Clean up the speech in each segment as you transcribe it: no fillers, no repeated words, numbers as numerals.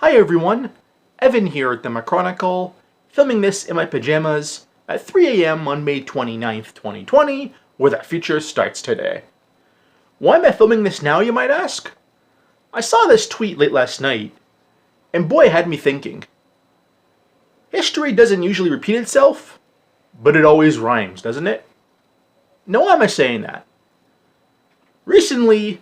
Hi everyone, Evan here at the Chronicle, filming this in my pajamas at 3 a.m. on May 29th, 2020, where the future starts today. Why am I filming this now, you might ask? I saw this tweet late last night, and boy, it had me thinking. History doesn't usually repeat itself, but it always rhymes, doesn't it? Now why am I saying that? Recently,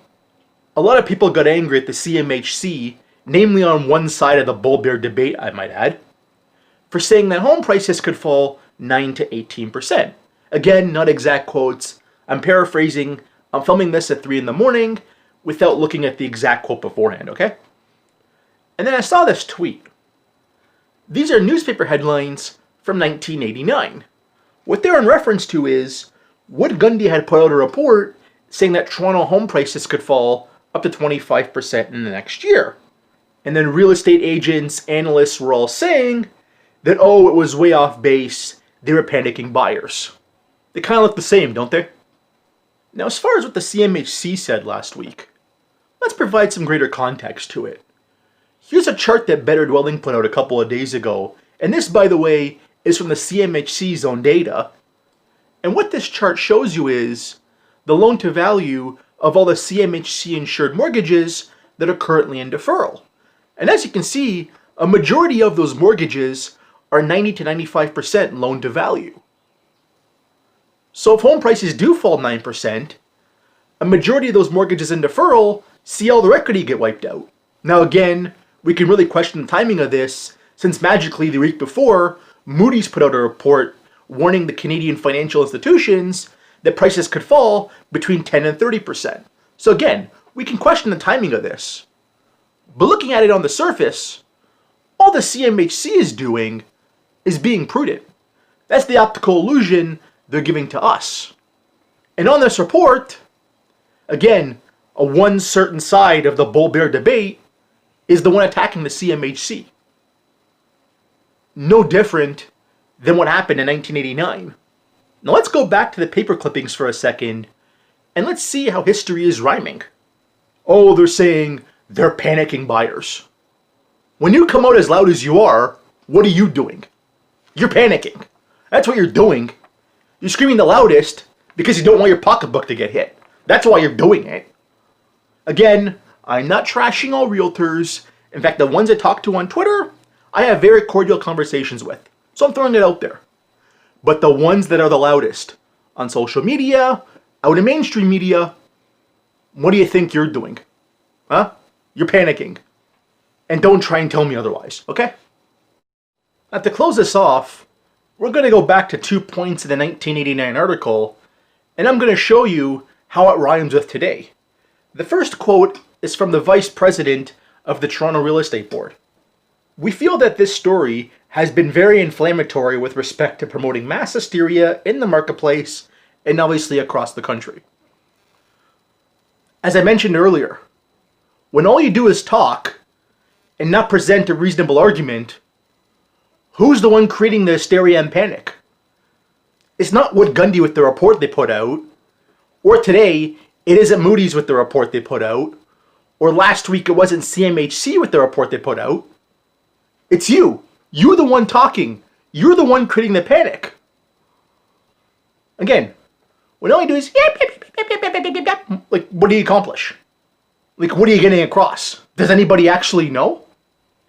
a lot of people got angry at the CMHC, namely on one side of the bull-bear debate, I might add, for saying that home prices could fall 9 to 18%. Again, not exact quotes. I'm paraphrasing. I'm filming this at 3 in the morning without looking at the exact quote beforehand, okay? And then I saw this tweet. These are newspaper headlines from 1989. What they're in reference to is Wood Gundy had put out a report saying that Toronto home prices could fall up to 25% in the next year. And then real estate agents, analysts were all saying that, oh, it was way off base, they were panicking buyers. They kind of look the same, don't they? Now, as far as what the CMHC said last week, let's provide some greater context to it. Here's a chart that Better Dwelling put out a couple of days ago, and this, by the way, is from the CMHC's own data. And what this chart shows you is the loan-to-value of all the CMHC-insured mortgages that are currently in deferral. And as you can see, a majority of those mortgages are 90 to 95% loan-to-value. So if home prices do fall 9%, a majority of those mortgages in deferral see all their equity get wiped out. Now again, we can really question the timing of this, since magically the week before, Moody's put out a report warning the Canadian financial institutions that prices could fall between 10 and 30%. So again, we can question the timing of this. But looking at it on the surface, all the CMHC is doing is being prudent. That's the optical illusion they're giving to us. And on this report, again, a one certain side of the bull-bear debate is the one attacking the CMHC. No different than what happened in 1989. Now let's go back to the paper clippings for a second, and let's see how history is rhyming. Oh, they're saying they're panicking buyers. When you come out as loud as you are, what are you doing? You're panicking. That's what you're doing. You're screaming the loudest because you don't want your pocketbook to get hit. That's why you're doing it. Again, I'm not trashing all realtors. In fact, the ones I talk to on Twitter, I have very cordial conversations with. So I'm throwing it out there. But the ones that are the loudest on social media, out in mainstream media, what do you think you're doing? Huh? You're panicking. And don't try and tell me otherwise, okay? Now to close this off, we're going to go back to 2 points in the 1989 article, and I'm going to show you how it rhymes with today. The first quote is from the Vice President of the Toronto Real Estate Board. We feel that this story has been very inflammatory with respect to promoting mass hysteria in the marketplace and obviously across the country. As I mentioned earlier, when all you do is talk and not present a reasonable argument, who's the one creating the hysteria and panic? It's not Wood Gundy with the report they put out, or today it isn't Moody's with the report they put out, or last week it wasn't CMHC with the report they put out. It's you. You're the one talking. You're the one creating the panic. Again, when all you do is like, what do you accomplish? Like, what are you getting across? Does anybody actually know?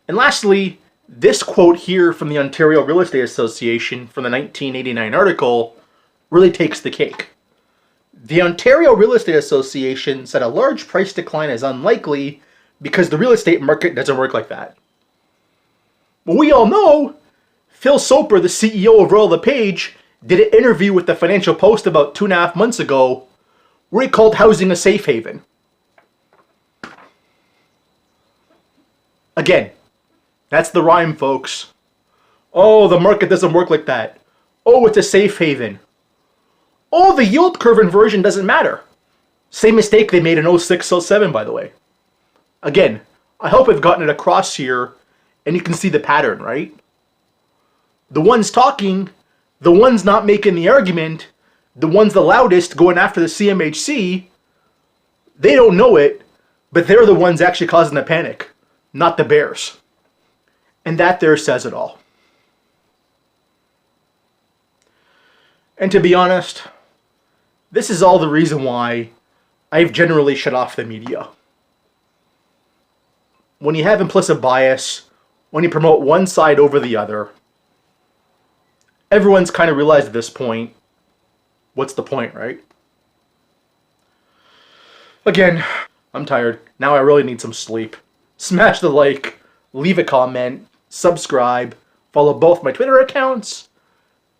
And lastly, this quote here from the Ontario Real Estate Association from the 1989 article really takes the cake. The Ontario Real Estate Association said a large price decline is unlikely because the real estate market doesn't work like that. Well, we all know Phil Soper, the CEO of Royal LePage, did an interview with the Financial Post about 2.5 months ago where he called housing a safe haven. Again, that's the rhyme, folks. Oh, the market doesn't work like that. Oh, it's a safe haven. Oh, the yield curve inversion doesn't matter. Same mistake they made in 06-07, by the way. Again, I hope I've gotten it across here, and you can see the pattern, right? The ones talking, the ones not making the argument, the ones the loudest going after the CMHC, they don't know it, but they're the ones actually causing the panic, not the bears. And that there says it all. And to be honest, this is all the reason why I've generally shut off the media. When you have implicit bias, when you promote one side over the other, everyone's kind of realized at this point, what's the point, right? Again, I'm tired. Now I really need some sleep. Smash the like, leave a comment, subscribe, follow both my Twitter accounts.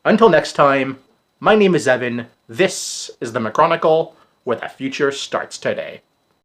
Until next time, my name is Evan. This is the McChronicle, where the future starts today.